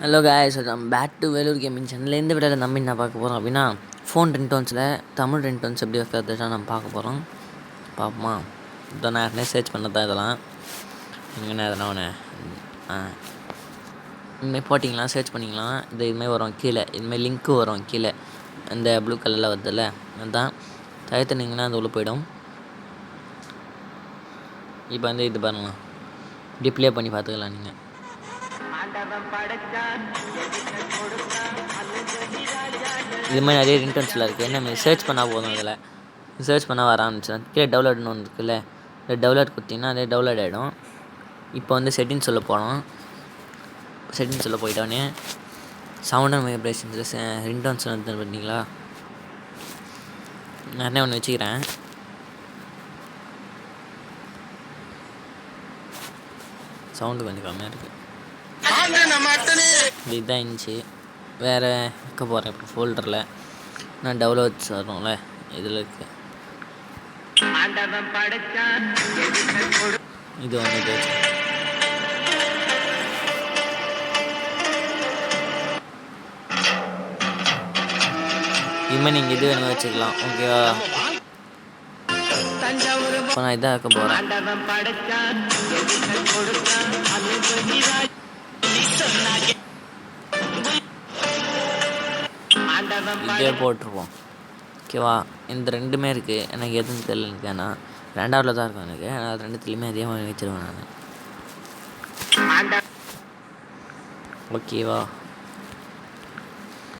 Hello guys, welcome back to Vellore gaming channel. இந்த வீடியோவில் நம்ம என்ன பார்க்க போகிறோம் அப்படின்னா, ஃபோன் ரிங்டோன்ஸில் தமிழ் ரிங்டோன்ஸ் எப்படி வைக்கிறது தான் நம்ம பார்க்க போகிறோம். பார்ப்போமா? இதை நான் யாருனே சர்ச் பண்ண தான் இதெல்லாம் என்ன எதனா ஒன்று இதுமாதிரி போட்டிங்களா, சர்ச் பண்ணிக்கலாம். இதுமாதிரி வரும் கீழே, இதுமாதிரி லிங்க்கு வரும் கீழே, இந்த ப்ளூ கலரில் வருதுல்ல, அதுதான் தயத்துனிங்கன்னா அது உள்ளே போயிடும். இப்போ வந்து இது பாருங்களா, இப்படி ப்ளே பண்ணி பார்த்துக்கலாம் நீங்கள். இது மாதிரி நிறைய ரிங்டோன்ஸில் இருக்குது. என்ன சர்ச் பண்ணால் போதும். இதில் சர்ச் பண்ணால் வர ஆரம்பிச்சிடும். கீழே டவுன்லோட்னு ஒன்று இருக்குல்ல, இந்த டவுன்லோட் கொடுத்தீங்கன்னா அதே டவுன்லோட் ஆகிடும். இப்போ வந்து செட்டிங்ஸ் சொல்ல போனோம். செட்டிங்ஸ் சொல்ல போயிட்டோன்னே சவுண்ட் அண்ட் வைப்ரேஷன்ஸில் ரிங்டோன்ஸ் வந்து பார்த்தீங்களா, நிறைய ஒன்று வச்சுக்கிறேன். சவுண்டு கொஞ்சம் கம்மியாக இருக்குது. இதுதான் இருந்துச்சு. வேறு வைக்க போகிறேன் இப்போ ஃபோல்டரில். நான் டவுன்லோட்ஸ் வரும்ல, இதில் இருக்கு. இது ஒன்று போச்சு. இனிமேல் நீங்கள் இது வேணும் வச்சுக்கலாம். ஓகேவா? இப்போ நான் இதாக வைக்க போகிறேன். இதே போட்டிருப்போம். ஓகேவா? இந்த ரெண்டுமே இருக்குது. எனக்கு எதுவும் தெரியல. எனக்கு ஆனால் ரெண்டாவதுல தான் இருக்கும் எனக்கு. அதனால் ரெண்டுத்துலேயுமே அதே மாதிரி வச்சுருவேன் நான். ஓகேவா?